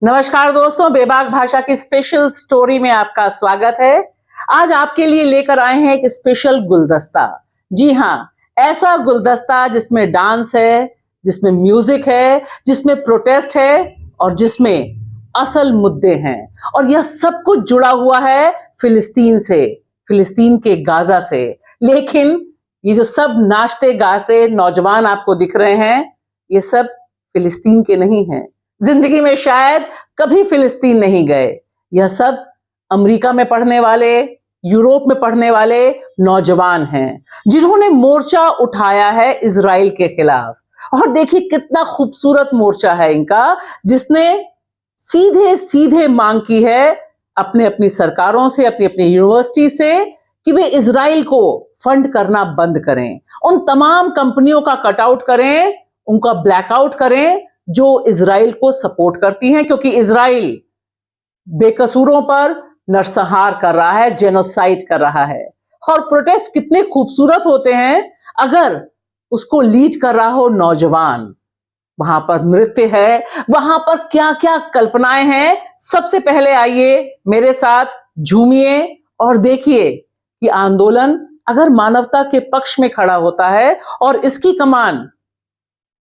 नमस्कार दोस्तों, बेबाक भाषा की स्पेशल स्टोरी में आपका स्वागत है। आज आपके लिए लेकर आए हैं एक स्पेशल गुलदस्ता। जी हाँ, ऐसा गुलदस्ता जिसमें डांस है, जिसमें म्यूजिक है, जिसमें प्रोटेस्ट है और जिसमें असल मुद्दे हैं। और यह सब कुछ जुड़ा हुआ है फिलिस्तीन से, फिलिस्तीन के गाजा से। लेकिन ये जो सब नाचते गाते नौजवान आपको दिख रहे हैं, ये सब फिलिस्तीन के नहीं हैं। जिंदगी में शायद कभी फिलिस्तीन नहीं गए। यह सब अमेरिका में पढ़ने वाले, यूरोप में पढ़ने वाले नौजवान हैं जिन्होंने मोर्चा उठाया है इजराइल के खिलाफ। और देखिए कितना खूबसूरत मोर्चा है इनका, जिसने सीधे सीधे मांग की है अपने अपनी सरकारों से, अपनी अपनी यूनिवर्सिटी से कि वे इजराइल को फंड करना बंद करें, उन तमाम कंपनियों का कटआउट करें, उनका ब्लैकआउट करें जो इजराइल को सपोर्ट करती हैं, क्योंकि इजराइल बेकसूरों पर नरसंहार कर रहा है, जेनोसाइड कर रहा है। और प्रोटेस्ट कितने खूबसूरत होते हैं अगर उसको लीड कर रहा हो नौजवान। वहां पर नृत्य है, वहां पर क्या क्या कल्पनाएं हैं। सबसे पहले आइए मेरे साथ झूमिए और देखिए कि आंदोलन अगर मानवता के पक्ष में खड़ा होता है और इसकी कमान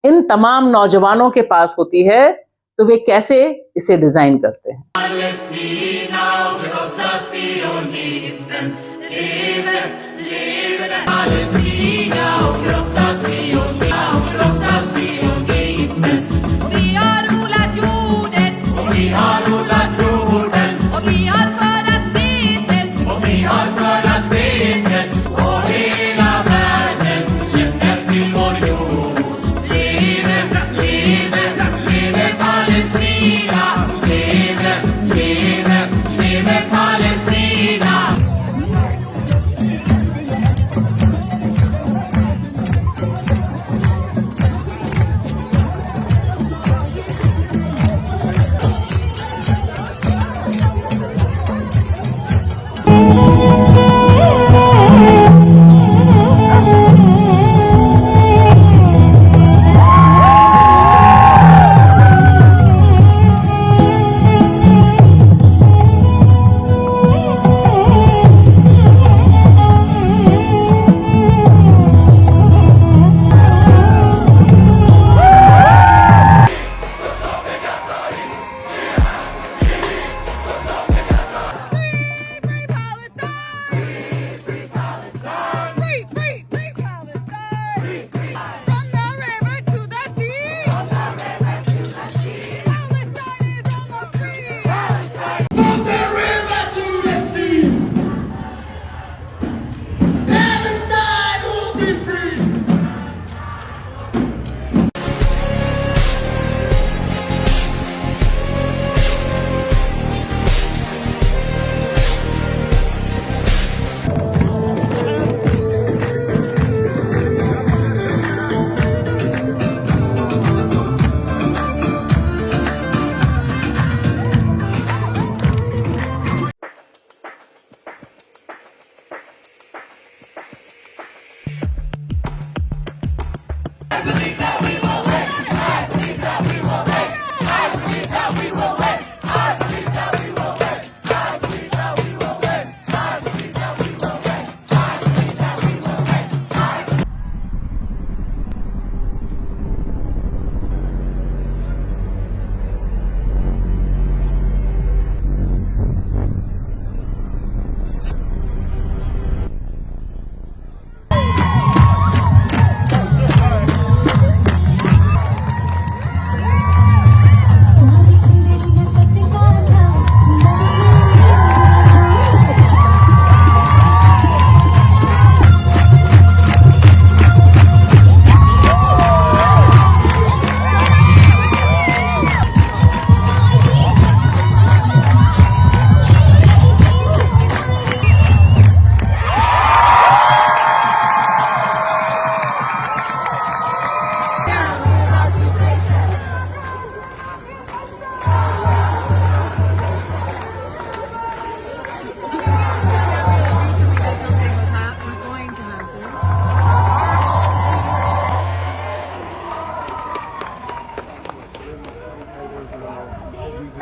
इन तमाम नौजवानों के पास होती है, तो वे कैसे इसे डिजाइन करते हैं।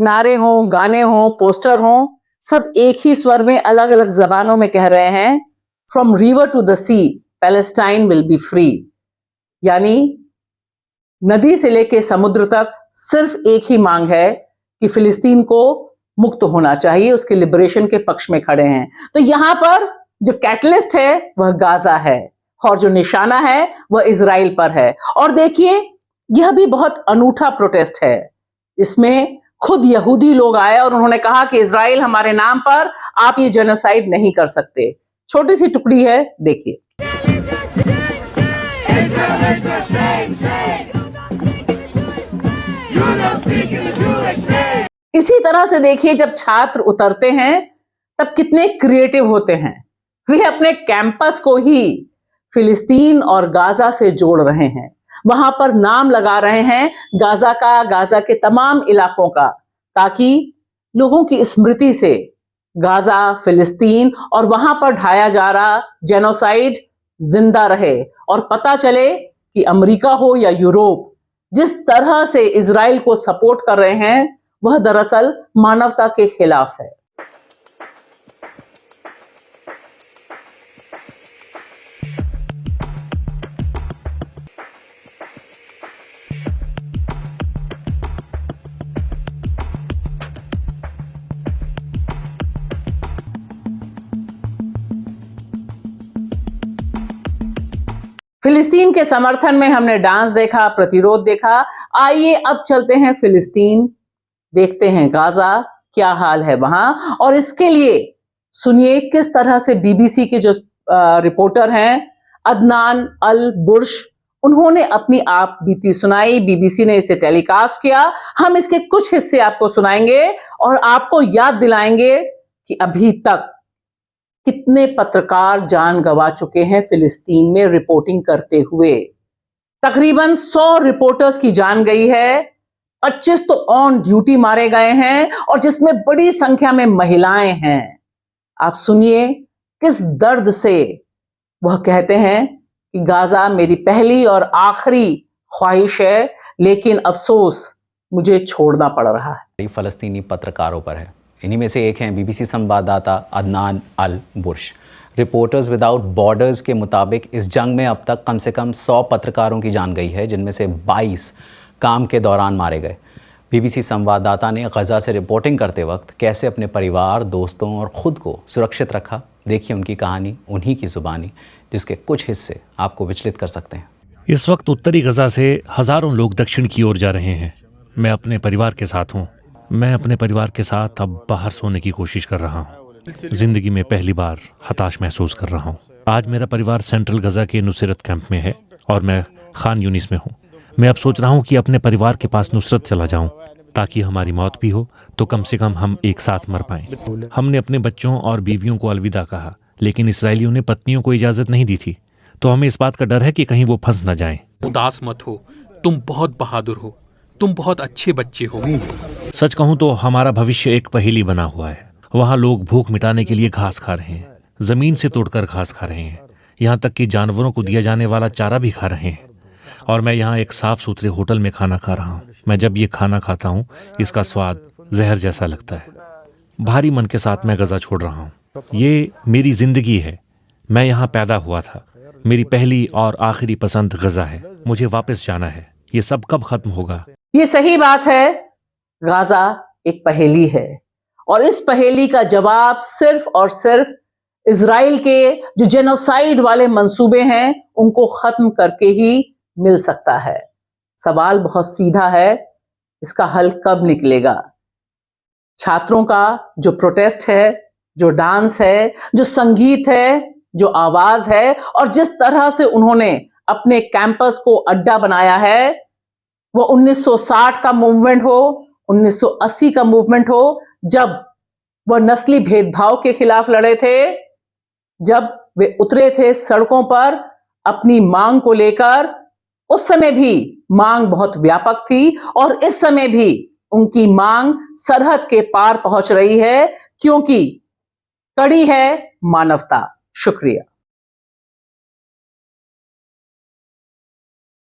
नारे हों, गाने हों, पोस्टर हों, सब एक ही स्वर में अलग अलग जबानों में कह रहे हैं, from river to the sea Palestine will be free. यानी नदी से लेके समुद्र तक सिर्फ एक ही मांग है कि फिलिस्तीन को मुक्त होना चाहिए, उसके लिबरेशन के पक्ष में खड़े हैं। तो यहां पर जो कैटलिस्ट है वह गाजा है और जो निशाना है वह इजराइल पर है। और देखिए, यह भी बहुत अनूठा प्रोटेस्ट है। इसमें खुद यहूदी लोग आए और उन्होंने कहा कि इजराइल हमारे नाम पर आप ये जेनोसाइड नहीं कर सकते। छोटी सी टुकड़ी है, देखिए। इसी तरह से देखिए, जब छात्र उतरते हैं तब कितने क्रिएटिव होते हैं। वे अपने कैंपस को ही फिलिस्तीन और गाजा से जोड़ रहे हैं, वहां पर नाम लगा रहे हैं गाजा का, गाजा के तमाम इलाकों का, ताकि लोगों की स्मृति से गाजा, फिलिस्तीन और वहां पर ढाया जा रहा जेनोसाइड जिंदा रहे और पता चले कि अमेरिका हो या यूरोप, जिस तरह से इजराइल को सपोर्ट कर रहे हैं वह दरअसल मानवता के खिलाफ है। फिलिस्तीन के समर्थन में हमने डांस देखा, प्रतिरोध देखा। आइए अब चलते हैं फिलिस्तीन, देखते हैं गाजा क्या हाल है वहां। और इसके लिए सुनिए किस तरह से बीबीसी के जो रिपोर्टर हैं अदनान अल बुर्श, उन्होंने अपनी आप बीती सुनाई। बीबीसी ने इसे टेलीकास्ट किया। हम इसके कुछ हिस्से आपको सुनाएंगे और आपको याद दिलाएंगे कि अभी तक कितने पत्रकार जान गंवा चुके हैं फिलिस्तीन में रिपोर्टिंग करते हुए। तकरीबन 100 रिपोर्टर्स की जान गई है, 25 तो ऑन ड्यूटी मारे गए हैं और जिसमें बड़ी संख्या में महिलाएं हैं। आप सुनिए किस दर्द से वह कहते हैं कि गाजा मेरी पहली और आखिरी ख्वाहिश है, लेकिन अफसोस मुझे छोड़ना पड़ रहा है। फलस्तीनी पत्रकारों पर है। इन्हीं में से एक हैं बीबीसी संवाददाता अदनान अल बुर्श। रिपोर्टर्स विदाउट बॉर्डर्स के मुताबिक इस जंग में अब तक कम से कम 100 पत्रकारों की जान गई है, जिनमें से 22 काम के दौरान मारे गए। बीबीसी संवाददाता ने गजा से रिपोर्टिंग करते वक्त कैसे अपने परिवार, दोस्तों और ख़ुद को सुरक्षित रखा। देखिए उनकी कहानी उन्हीं की ज़ुबानी, जिसके कुछ हिस्से आपको विचलित कर सकते हैं। इस वक्त उत्तरी गजा से हज़ारों लोग दक्षिण की ओर जा रहे हैं। मैं अपने परिवार के साथ हूँ। मैं अपने परिवार के साथ अब बाहर सोने की कोशिश कर रहा हूँ। जिंदगी में पहली बार हताश महसूस कर रहा हूँ। आज मेरा परिवार सेंट्रल गजा के नुसरत कैंप में है और मैं खान यूनिस में हूँ। मैं अब सोच रहा हूँ कि अपने परिवार के पास नुसरत चला जाऊँ, ताकि हमारी मौत भी हो तो कम से कम हम एक साथ मर पाएं। हमने अपने बच्चों और बीवियों को अलविदा कहा, लेकिन इसराइलियों ने पत्नियों को इजाज़त नहीं दी थी, तो हमें इस बात का डर है कि कहीं वो फंस न जाएं। उदास मत हो, तुम बहुत बहादुर हो, तुम बहुत अच्छे बच्चे हो। सच कहूँ तो हमारा भविष्य एक पहेली बना हुआ है। वहाँ लोग भूख मिटाने के लिए घास खा रहे हैं, जमीन से तोड़कर घास खा रहे हैं, यहाँ तक कि जानवरों को दिया जाने वाला चारा भी खा रहे हैं। और मैं यहाँ एक साफ सुथरे होटल में खाना खा रहा हूँ। मैं जब ये खाना खाता हूँ इसका स्वाद जहर जैसा लगता है। भारी मन के साथ मैं गजा छोड़ रहा हूँ। ये मेरी जिंदगी है। मैं यहाँ पैदा हुआ था। मेरी पहली और आखिरी पसंद गजा है। मुझे वापस जाना है। ये सब कब खत्म होगा? ये सही बात है, गाजा एक पहेली है और इस पहेली का जवाब सिर्फ और सिर्फ इजराइल के जो जेनोसाइड वाले मंसूबे हैं उनको खत्म करके ही मिल सकता है। सवाल बहुत सीधा है, इसका हल कब निकलेगा? छात्रों का जो प्रोटेस्ट है, जो डांस है, जो संगीत है, जो आवाज है और जिस तरह से उन्होंने अपने कैंपस को अड्डा बनाया है, वो 1960 का मूवमेंट हो, 1980 का मूवमेंट हो, जब वह नस्ली भेदभाव के खिलाफ लड़े थे, जब वे उतरे थे सड़कों पर अपनी मांग को लेकर, उस समय भी मांग बहुत व्यापक थी और इस समय भी उनकी मांग सरहद के पार पहुंच रही है, क्योंकि कड़ी है मानवता। शुक्रिया।